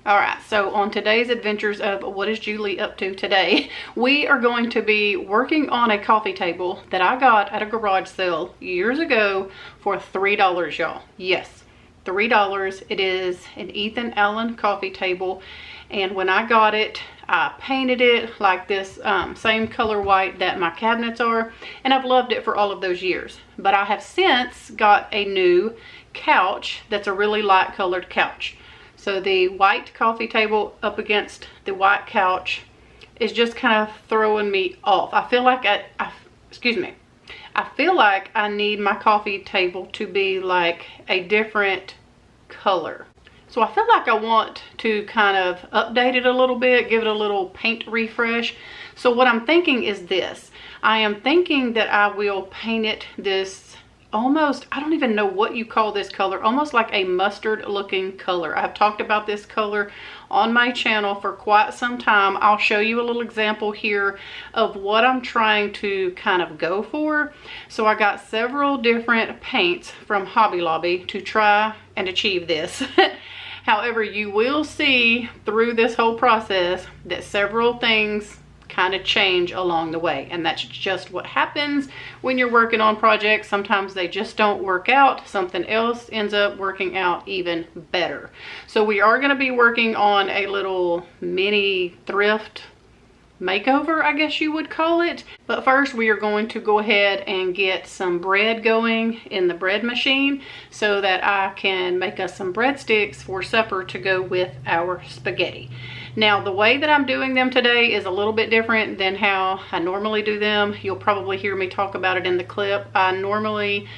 All right, so on today's adventures of What is Julie Up To today, we are going to be working on a coffee table that I got at a garage sale years ago for $3, y'all. Yes, $3. It is an Ethan Allen coffee table, and when I got it, I painted it like this same color white that my cabinets are, and I've loved it for all of those years. But I have since got a new couch that's a really light colored couch. So the white coffee table up against the white couch is just kind of throwing me off. I feel like I feel like I need my coffee table to be like a different color. So I feel like I want to kind of update it a little bit, give it a little paint refresh. So what I'm thinking is this. I am thinking that I will paint it this almost, I don't even know what you call this color, almost like a mustard looking color. I've talked about this color on my channel for quite some time. I'll show you a little example here of what I'm trying to kind of go for. So I got several different paints from Hobby Lobby to try and achieve this. However, you will see through this whole process that several things kind of change along the way, and that's just what happens when you're working on projects. Sometimes they just don't work out. Something else ends up working out even better. So we are going to be working on a little mini thrift makeover, I guess you would call it. But first we are going to go ahead and get some bread going in the bread machine so that I can make us some breadsticks for supper to go with our spaghetti. Now the way that I'm doing them today is a little bit different than how I normally do them. You'll probably hear me talk about it in the clip. I normally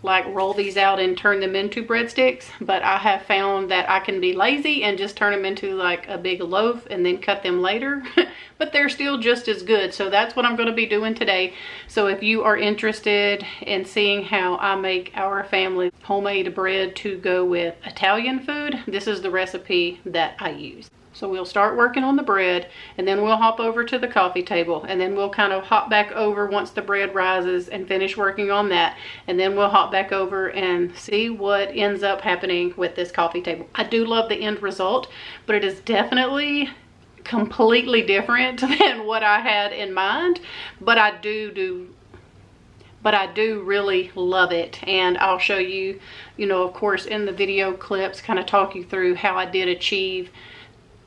like roll these out and turn them into breadsticks, but I have found that I can be lazy and just turn them into like a big loaf and then cut them later. But they're still just as good. So that's what I'm going to be doing today. So if you are interested in seeing how I make our family homemade bread to go with Italian food, this is the recipe that I use. So we'll start working on the bread, and then we'll hop over to the coffee table, and then we'll kind of hop back over once the bread rises and finish working on that. And then we'll hop back over and see what ends up happening with this coffee table. I do love the end result, but it is definitely completely different than what I had in mind. But I do really love it, and I'll show you, of course, in the video clips, kind of talk you through how I did achieve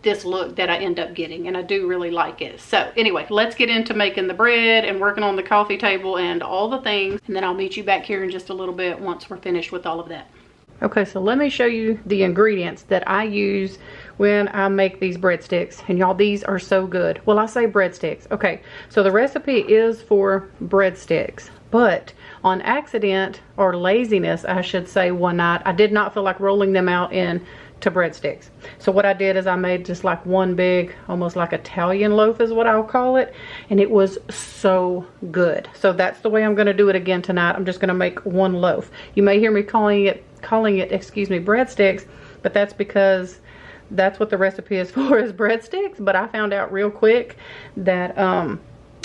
this look that I end up getting, and I do really like it. So anyway, let's get into making the bread and working on the coffee table and all the things, and then I'll meet you back here in just a little bit once we're finished with all of that. Okay, so let me show you the ingredients that I use when I make these breadsticks. And y'all, these are so good. Well, I say breadsticks. Okay, so the recipe is for breadsticks, but on accident, or laziness, I should say, one night, I did not feel like rolling them out in to breadsticks. So what I did is I made just like one big, almost like Italian loaf is what I'll call it, and it was so good. So that's the way I'm going to do it again tonight. I'm just going to make one loaf. You may hear me calling it breadsticks, but that's because that's what the recipe is for, is breadsticks. But I found out real quick that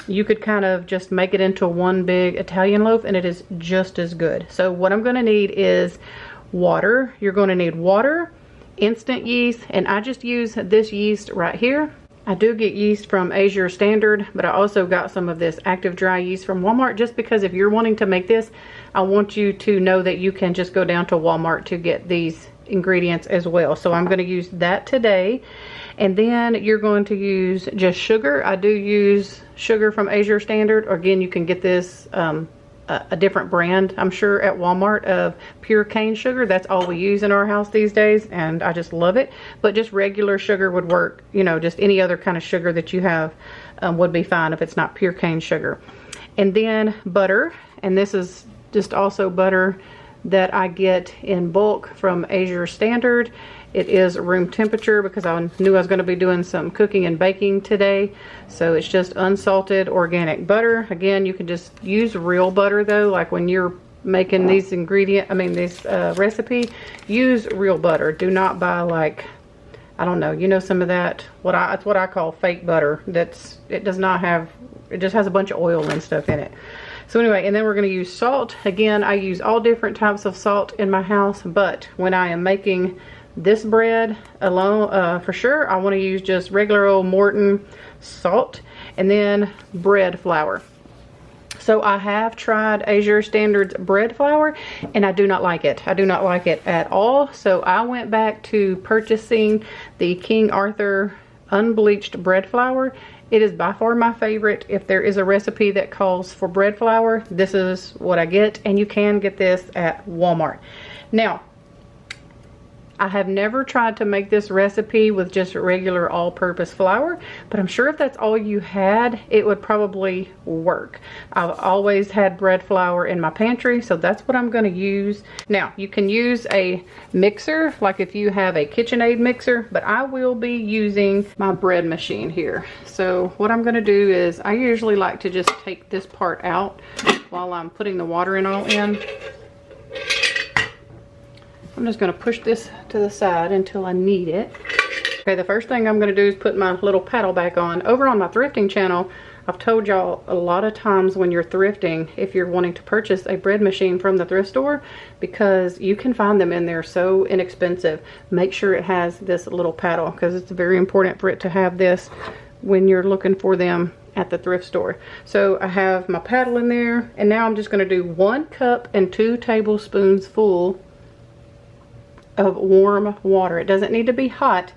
you could kind of just make it into one big Italian loaf, and it is just as good. So what I'm going to need is water. You're going to need water, instant yeast, and I just use this yeast right here. I do get yeast from Azure Standard, but I also got some of this active dry yeast from Walmart, just because if you're wanting to make this, I want you to know that you can just go down to Walmart to get these ingredients as well. So I'm going to use that today. And then you're going to use just sugar. I do use sugar from Azure Standard. Again, you can get this a different brand, I'm sure, at Walmart, of pure cane sugar. That's all we use in our house these days, and I just love it. But just regular sugar would work. Just any other kind of sugar that you have would be fine if it's not pure cane sugar. And then butter, and this is just also butter that I get in bulk from Azure Standard. It is room temperature because I knew I was going to be doing some cooking and baking today. So it's just unsalted organic butter. Again, you can just use real butter though, like when you're making these recipe, use real butter. Do not buy, like, I don't know, some of that, that's what I call fake butter. It just has a bunch of oil and stuff in it. So anyway, and then we're going to use salt. Again, I use all different types of salt in my house, but when I am making this bread alone, for sure, I want to use just regular old Morton salt and then bread flour. So I have tried Azure Standard's bread flour and I do not like it. I do not like it at all. So I went back to purchasing the King Arthur unbleached bread flour. It is by far my favorite. If there is a recipe that calls for bread flour, this is what I get, and you can get this at Walmart. Now, I have never tried to make this recipe with just regular all-purpose flour, but I'm sure if that's all you had, it would probably work. I've always had bread flour in my pantry, so that's what I'm going to use. Now, you can use a mixer, like if you have a KitchenAid mixer, but I will be using my bread machine here. So what I'm going to do is, I usually like to just take this part out while I'm putting the water and all in. I'm just going to push this to the side until I need it. Okay, the first thing I'm going to do is put my little paddle back on. Over on my thrifting channel, I've told y'all a lot of times when you're thrifting, if you're wanting to purchase a bread machine from the thrift store, because you can find them in there so inexpensive, make sure it has this little paddle, because it's very important for it to have this when you're looking for them at the thrift store. So I have my paddle in there, and now I'm just going to do 1 cup and 2 tablespoons full of warm water. It doesn't need to be hot.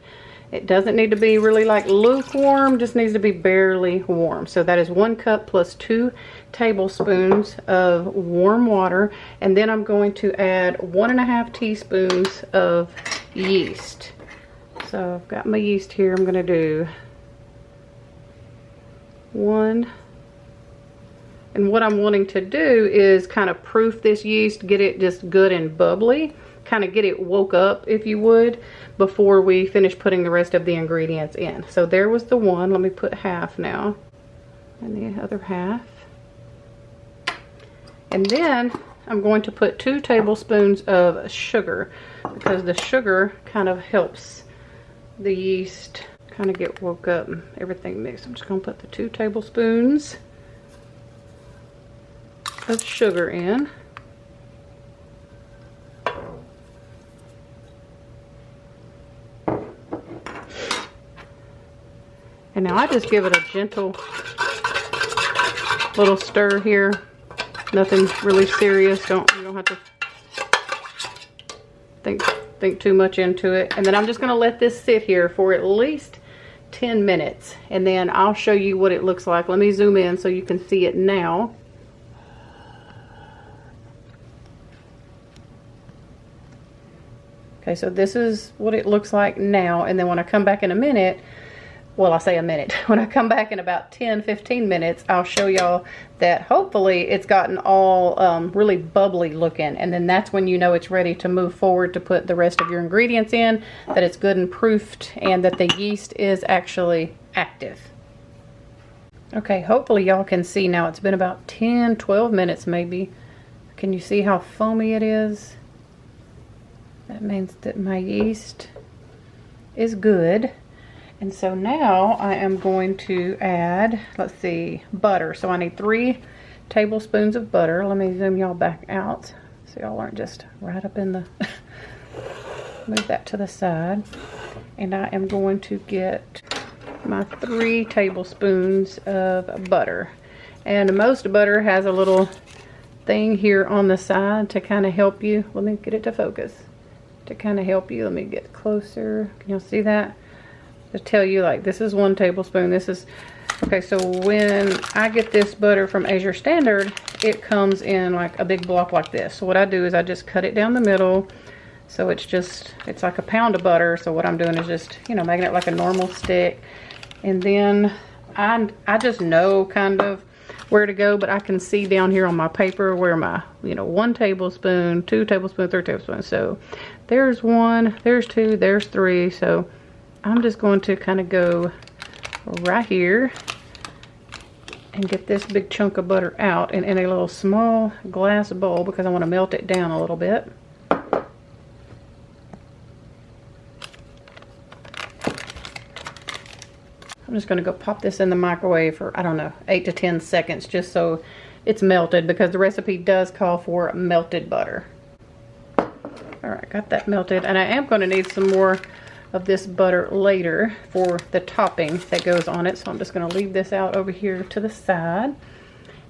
It doesn't need to be really like lukewarm, just needs to be barely warm. So that is 1 cup plus 2 tablespoons of warm water. And then I'm going to add 1.5 teaspoons of yeast. So I've got my yeast here. I'm going to do 1. And what I'm wanting to do is kind of proof this yeast, get it just good and bubbly. Kind of get it woke up, if you would, before we finish putting the rest of the ingredients in. So there was the 1. Let me put half now, and the other half. And then I'm going to put 2 tablespoons of sugar, because the sugar kind of helps the yeast kind of get woke up and everything mixed. I'm just going to put the 2 tablespoons of sugar in. And now I just give it a gentle little stir here. Nothing really serious. You don't have to think too much into it. And then I'm just going to let this sit here for at least 10 minutes. And then I'll show you what it looks like. Let me zoom in so you can see it now. Okay, so this is what it looks like now. And then when I come back in a minute, well, I say a minute. When I come back in about 10-15 minutes, I'll show y'all that hopefully it's gotten all really bubbly looking. And then that's when you know it's ready to move forward to put the rest of your ingredients in, that it's good and proofed, and that the yeast is actually active. Okay, hopefully y'all can see now. It's been about 10-12 minutes maybe. Can you see how foamy it is? That means that my yeast is good. And so now I am going to add, let's see, butter. So I need 3 tablespoons of butter. Let me zoom y'all back out so y'all aren't just right up in the, move that to the side. And I am going to get my 3 tablespoons of butter. And most butter has a little thing here on the side to kind of help you. Let me get it to focus. To kind of help you. Let me get closer. Can y'all see that? To tell you, like, this is 1 tablespoon. This is, okay, so when I get this butter from Azure Standard, it comes in like a big block like this. So what I do is I just cut it down the middle. So it's like a pound of butter. So what I'm doing is just, you know, making it like a normal stick. And then I just know kind of where to go, but I can see down here on my paper where my, you know, 1 tablespoon, 2 tablespoons, 3 tablespoons. So there's 1, there's 2, there's 3. So I'm just going to kind of go right here and get this big chunk of butter out and in a little small glass bowl, because I want to melt it down a little bit. I'm just going to go pop this in the microwave for, I don't know, 8 to 10 seconds, just so it's melted, because the recipe does call for melted butter. All All right, got that melted. And I am going to need some more of this butter later for the topping that goes on it. So I'm just going to leave this out over here to the side.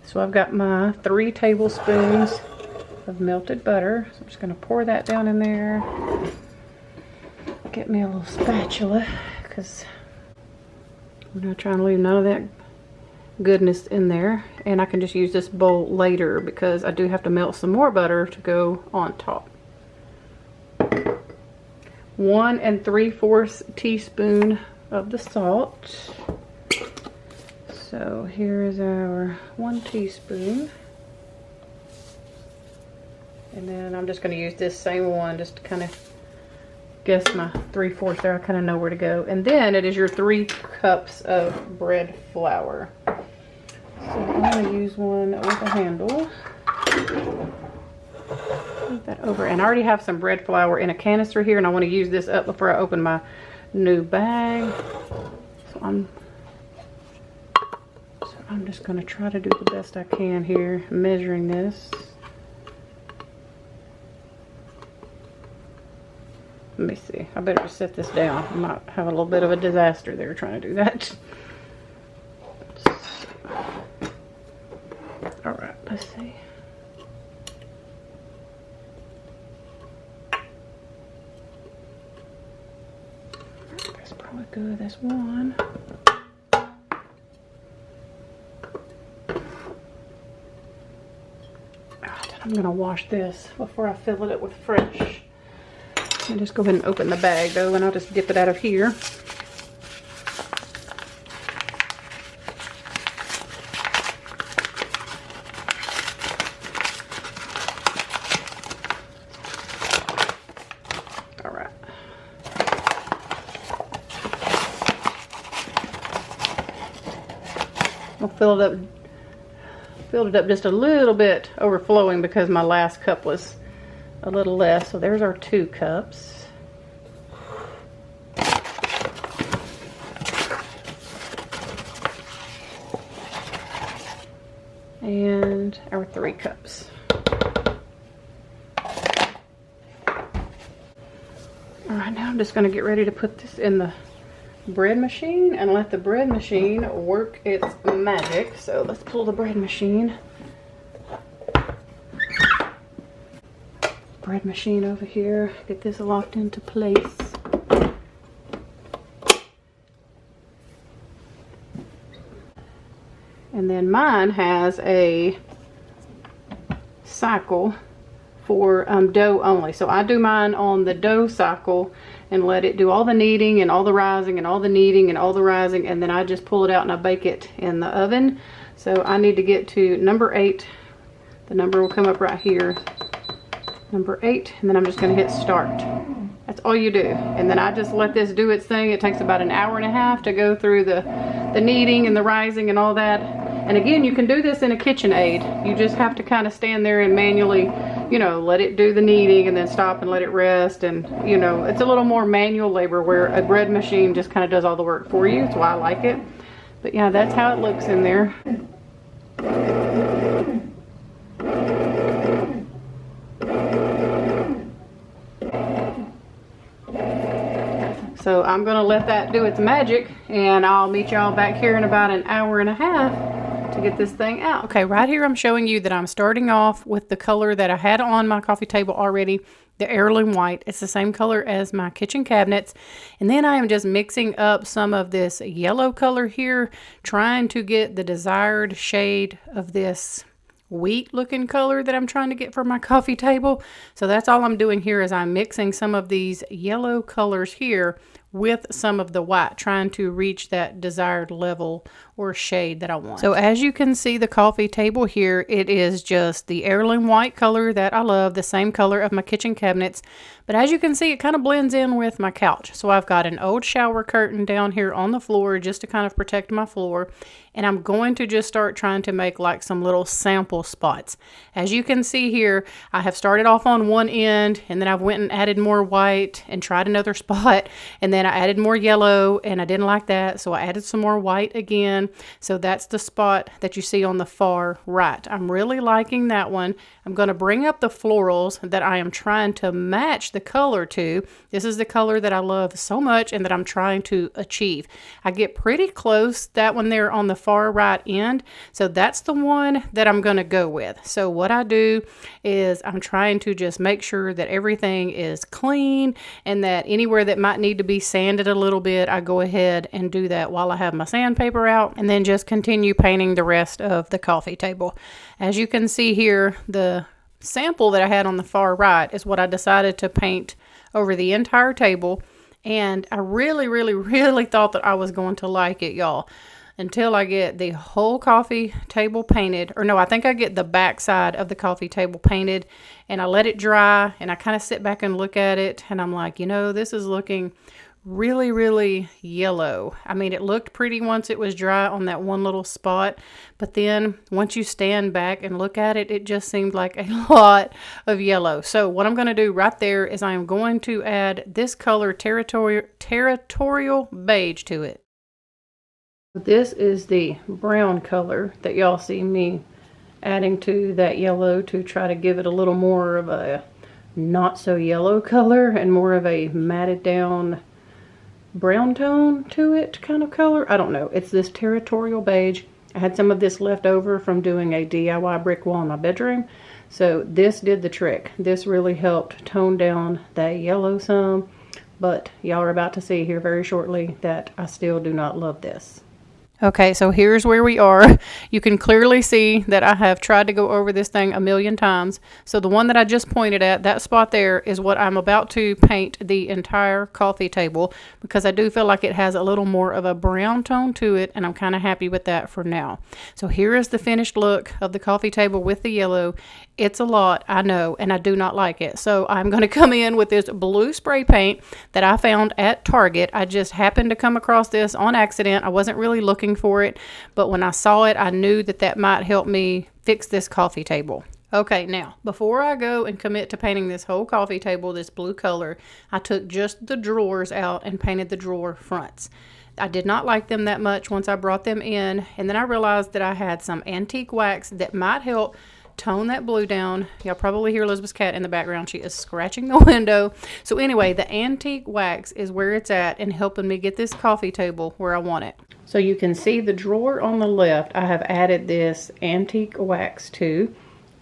So I've got my 3 tablespoons of melted butter. So I'm just going to pour that down in there. Get me a little spatula because we're not trying to leave none of that goodness in there. And I can just use this bowl later because I do have to melt some more butter to go on top. 1 3/4 teaspoon of the salt. So here is our 1 teaspoon. And then I'm just going to use this same one just to kind of guess my 3/4 there. I kind of know where to go. And then it is your 3 cups of bread flour. So I'm going to use one with a handle. Move that over. And I already have some bread flour in a canister here, and I want to use this up before I open my new bag. So I'm just going to try to do the best I can here, measuring this. Let me see. I better just set this down. I might have a little bit of a disaster there trying to do that. So, all right, let's see. That's probably good. That's 1. I'm going to wash this before I fill it up with fresh. I'll just go ahead and open the bag though, and I'll just dip it out of here. All right. I'll fill it up. Filled it up just a little bit, overflowing because my last cup was a little less. So there's our 2 cups. And our 3 cups. All right, now I'm just going to get ready to put this in the bread machine and let the bread machine work its magic. So let's pull the bread machine. Bread machine over here. Get this locked into place. And then mine has a cycle for dough only. So I do mine on the dough cycle and let it do all the kneading and all the rising and all the kneading and all the rising, and then I just pull it out and I bake it in the oven. So I need to get to number 8. The number will come up right here. Number 8, and then I'm just going to hit start. That's all you do. And then I just let this do its thing. It takes about an hour and a half to go through the kneading and the rising and all that. And again, you can do this in a KitchenAid. You just have to kind of stand there and manually, you know, let it do the kneading and then stop and let it rest. And, you know, it's a little more manual labor where a bread machine just kind of does all the work for you. That's why I like it. But yeah, that's how it looks in there. So I'm gonna let that do its magic, and I'll meet y'all back here in about an hour and a half to get this thing out. Okay, right here I'm showing you that I'm starting off with the color that I had on my coffee table already, the heirloom white. It's the same color as my kitchen cabinets. And then I am just mixing up some of this yellow color here, trying to get the desired shade of this wheat looking color that I'm trying to get for my coffee table. So that's all I'm doing here, is I'm mixing some of these yellow colors here with some of the white, trying to reach that desired level or shade that I want. So as you can see, the coffee table here, it is just the heirloom white color that I love, the same color of my kitchen cabinets. But as you can see, it kind of blends in with my couch. So I've got an old shower curtain down here on the floor just to kind of protect my floor. And I'm going to just start trying to make like some little sample spots. As you can see here, I have started off on one end, and then I've went and added more white and tried another spot. And then then I added more yellow and I didn't like that, so I added some more white again. So that's the spot that you see on the far right. I'm really liking that one. I'm going to bring up the florals that I am trying to match the color to. This is the color that I love so much and that I'm trying to achieve. I get pretty close, that one there on the far right end. So that's the one that I'm going to go with. So what I do is I'm trying to just make sure that everything is clean and that anywhere that might need to be sanded a little bit, I go ahead and do that while I have my sandpaper out, and then just continue painting the rest of the coffee table. As you can see here, the sample that I had on the far right is what I decided to paint over the entire table. And I really thought that I was going to like it, y'all, until I get the whole coffee table painted. Or no, I think I get the back side of the coffee table painted, and I let it dry, and I kind of sit back and look at it, and I'm like, this is looking really yellow. I mean, it looked pretty once it was dry on that one little spot, but then once you stand back and look at it, it just seemed like a lot of yellow. So what I'm going to do right there is I am going to add this color, territorial beige, to it. This is the brown color that y'all see me adding to that yellow to try to give it a little more of a not so yellow color and more of a matted down brown tone to it kind of color. I don't know. It's this territorial beige. I had some of this left over from doing a DIY brick wall in my bedroom. So this did the trick. This really helped tone down that yellow some. But y'all are about to see here very shortly that I still do not love this. Okay, so here's where we are. You can clearly see that I have tried to go over this thing a million times. So the one that I just pointed at, that spot there, is what I'm about to paint the entire coffee table, because I do feel like it has a little more of a brown tone to it, and I'm kind of happy with that for now. So here is the finished look of the coffee table with the yellow. It's a lot, I know, and I do not like it. So I'm going to come in with this blue spray paint that I found at Target. I just happened to come across this on accident. I wasn't really looking for it, but when I saw it, I knew that that might help me fix this coffee table. Okay, now, before I go and commit to painting this whole coffee table this blue color, I took just the drawers out and painted the drawer fronts. I did not like them that much once I brought them in, and then I realized that I had some antique wax that might help tone that blue down. Y'all probably hear Elizabeth's cat in the background. She is scratching the window. So anyway, the antique wax is where it's at and helping me get this coffee table where I want it. So you can see the drawer on the left, I have added this antique wax to,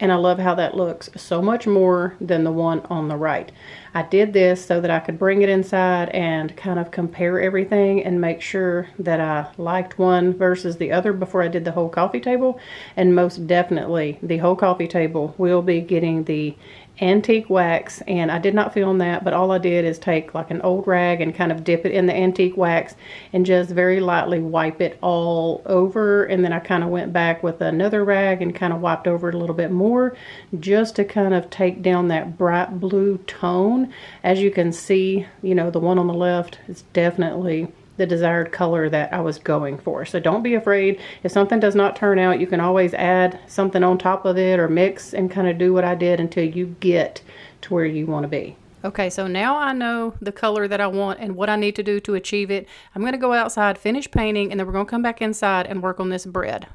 and I love how that looks so much more than the one on the right. I did this so that I could bring it inside and kind of compare everything and make sure that I liked one versus the other before I did the whole coffee table. And most definitely, the whole coffee table will be getting the antique wax, and I did not film that, but all I did is take like an old rag and kind of dip it in the antique wax and just very lightly wipe it all over, and then I kind of went back with another rag and kind of wiped over it a little bit more just to kind of take down that bright blue tone. As you can see, the one on the left is definitely the desired color that I was going for. So don't be afraid. If something does not turn out, you can always add something on top of it or mix and kind of do what I did until you get to where you want to be. Okay, so now I know the color that I want and what I need to do to achieve it. I'm going to go outside, finish painting, and then we're going to come back inside and work on this bread.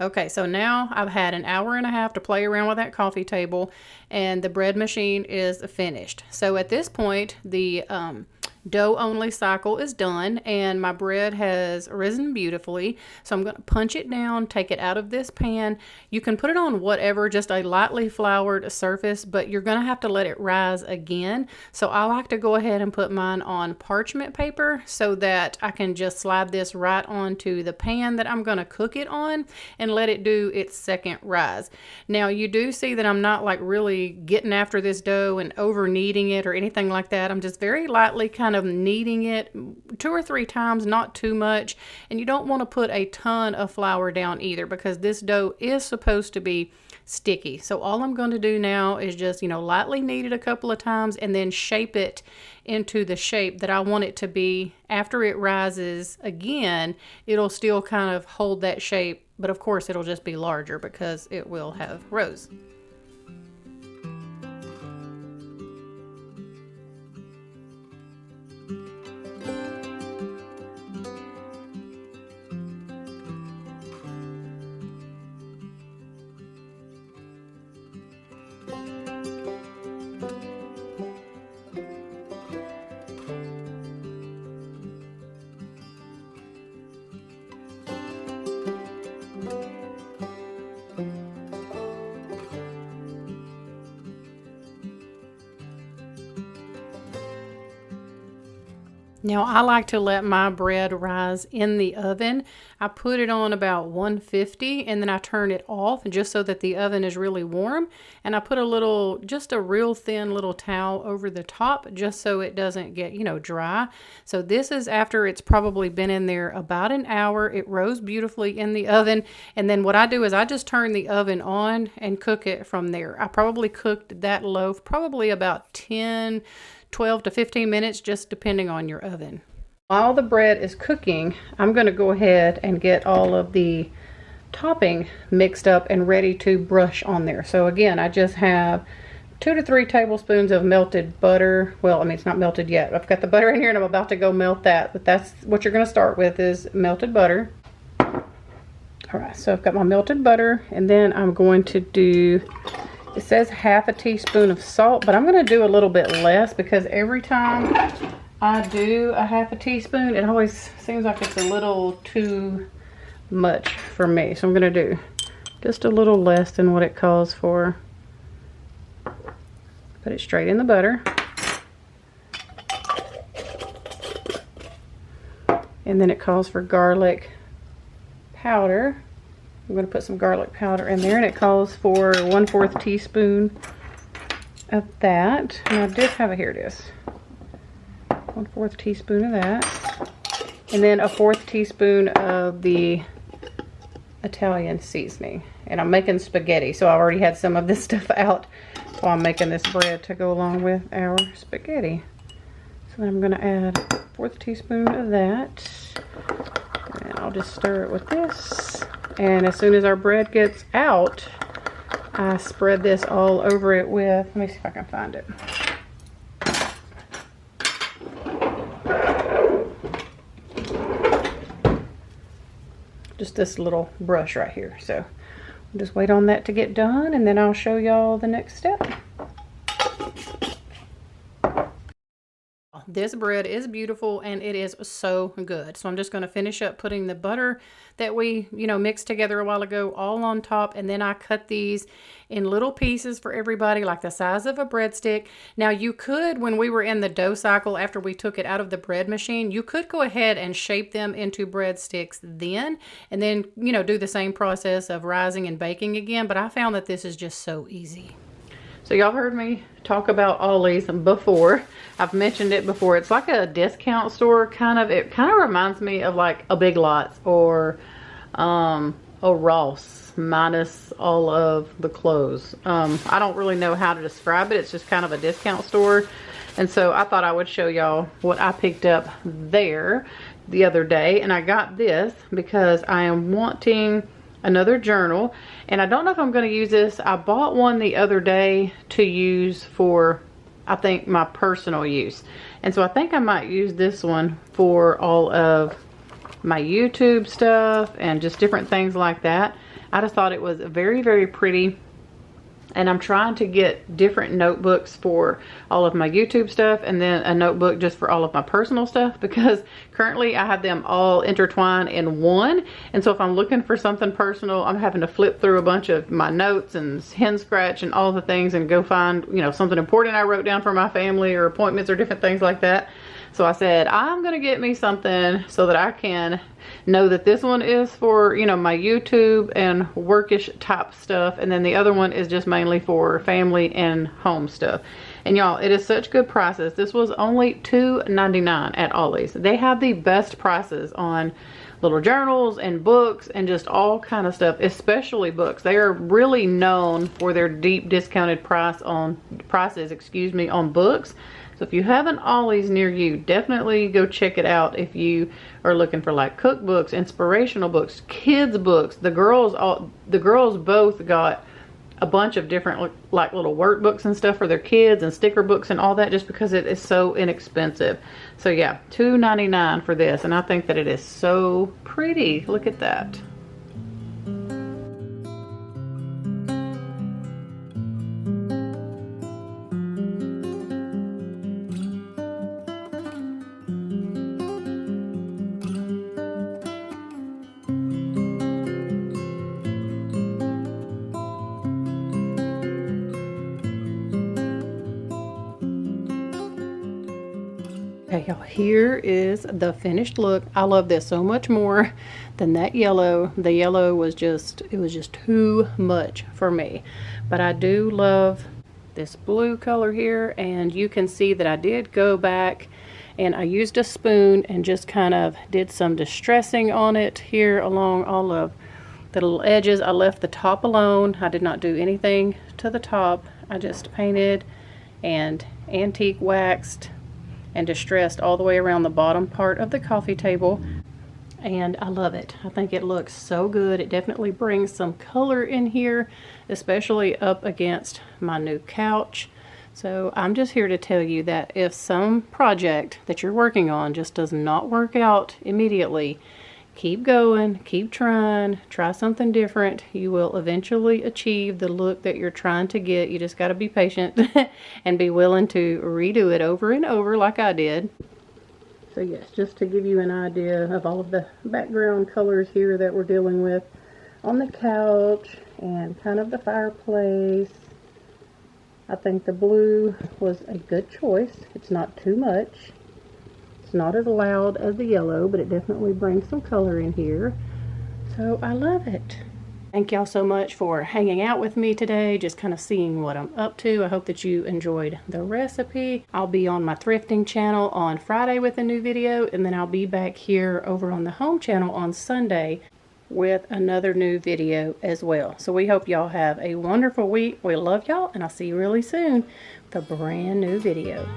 Okay, so now I've had an hour and a half to play around with that coffee table, and the bread machine is finished. So at this point, the dough only cycle is done, and my bread has risen beautifully. So I'm going to punch it down, take it out of this pan. You can put it on whatever, just a lightly floured surface, but you're going to have to let it rise again. So I like to go ahead and put mine on parchment paper so that I can just slide this right onto the pan that I'm going to cook it on and let it do its second rise. Now you do see that I'm not like really getting after this dough and over kneading it or anything like that. I'm just very lightly kind of kneading it 2 or 3 times, not too much. And you don't want to put a ton of flour down either, because this dough is supposed to be sticky. So all I'm going to do now is just, lightly knead it a couple of times and then shape it into the shape that I want it to be. After it rises again, it'll still kind of hold that shape, but of course it'll just be larger because it will have rose. Now, I like to let my bread rise in the oven. I put it on about 150 and then I turn it off just so that the oven is really warm. And I put just a real thin little towel over the top just so it doesn't get, dry. So this is after it's probably been in there about an hour. It rose beautifully in the oven. And then what I do is I just turn the oven on and cook it from there. I probably cooked that loaf probably about 12 to 15 minutes, just depending on your oven. While the bread is cooking, I'm going to go ahead and get all of the topping mixed up and ready to brush on there. So again, I just have 2 to 3 tablespoons of melted butter. Well, I mean, it's not melted yet. I've got the butter in here and I'm about to go melt that, but that's what you're going to start with is melted butter. All right, so I've got my melted butter, and then I'm going to do, it says half a teaspoon of salt, but I'm going to do a little bit less because every time I do a half a teaspoon, it always seems like it's a little too much for me. So I'm going to do just a little less than what it calls for. Put it straight in the butter. And then it calls for garlic powder. I'm going to put some garlic powder in there, and it calls for 1/4 teaspoon of that. And I did have it, here it is. 1/4 teaspoon of that. And then a 1/4 teaspoon of the Italian seasoning. And I'm making spaghetti, so I already had some of this stuff out while I'm making this bread to go along with our spaghetti. So then I'm going to add 1/4 teaspoon of that. And I'll just stir it with this. And as soon as our bread gets out, I spread this all over it with, let me see if I can find it. Just this little brush right here. So I'll just wait on that to get done, and then I'll show y'all the next step. This bread is beautiful and it is so good. So I'm just going to finish up putting the butter that we, mixed together a while ago all on top. And then I cut these in little pieces for everybody, like the size of a breadstick. Now you could, when we were in the dough cycle, after we took it out of the bread machine, you could go ahead and shape them into breadsticks then, and then, do the same process of rising and baking again. But I found that this is just so easy. So y'all heard me talk about Ollie's before. I've mentioned it before. It's like a discount store kind of. It kind of reminds me of like a Big Lots or a Ross minus all of the clothes. I don't really know how to describe it. It's just kind of a discount store. And so I thought I would show y'all what I picked up there the other day. And I got this because I am wanting another journal, and I don't know if I'm going to use this. I bought one the other day to use for, I think, my personal use, and so I think I might use this one for all of my YouTube stuff and just different things like that. I just thought it was very, very pretty. And I'm trying to get different notebooks for all of my YouTube stuff, and then a notebook just for all of my personal stuff, because currently I have them all intertwined in one. And so if I'm looking for something personal, I'm having to flip through a bunch of my notes and hen scratch and all the things and go find, something important I wrote down for my family or appointments or different things like that. So I said, I'm going to get me something so that I can know that this one is for, my YouTube and workish type stuff. And then the other one is just mainly for family and home stuff. And y'all, it is such good prices. This was only $2.99 at Ollie's. They have the best prices on little journals and books and just all kind of stuff, especially books. They are really known for their deep discounted prices on books. So if you have an Ollie's near you, definitely go check it out if you are looking for like cookbooks, inspirational books, kids books. The girls both got a bunch of different like little workbooks and stuff for their kids and sticker books and all that, just because it is so inexpensive. So yeah, $2.99 for this, and I think that it is so pretty. Look at that. Okay, Okay, y'all, here is the finished look. I love this so much more than that yellow. The yellow was just, it was just too much for me. But I do love this blue color here, and you can see that I did go back and I used a spoon and just kind of did some distressing on it here along all of the little edges. I left the top alone. I did not do anything to the top. I just painted and antique waxed and distressed all the way around the bottom part of the coffee table, and I love it. I think it looks so good. It definitely brings some color in here, especially up against my new couch. So I'm just here to tell you that if some project that you're working on just does not work out immediately, keep going, keep trying, try something different. You will eventually achieve the look that you're trying to get. You just got to be patient and be willing to redo it over and over like I did. So yes, just to give you an idea of all of the background colors here that we're dealing with on the couch and kind of the fireplace. I think the blue was a good choice. It's not too much. Not as loud as the yellow, but it definitely brings some color in here. So I love it. Thank y'all so much for hanging out with me today, just kind of seeing what I'm up to. I hope that you enjoyed the recipe. I'll be on my thrifting channel on Friday with a new video, and then I'll be back here over on the home channel on Sunday with another new video as well. So we hope y'all have a wonderful week. We love y'all, and I'll see you really soon with a brand new video.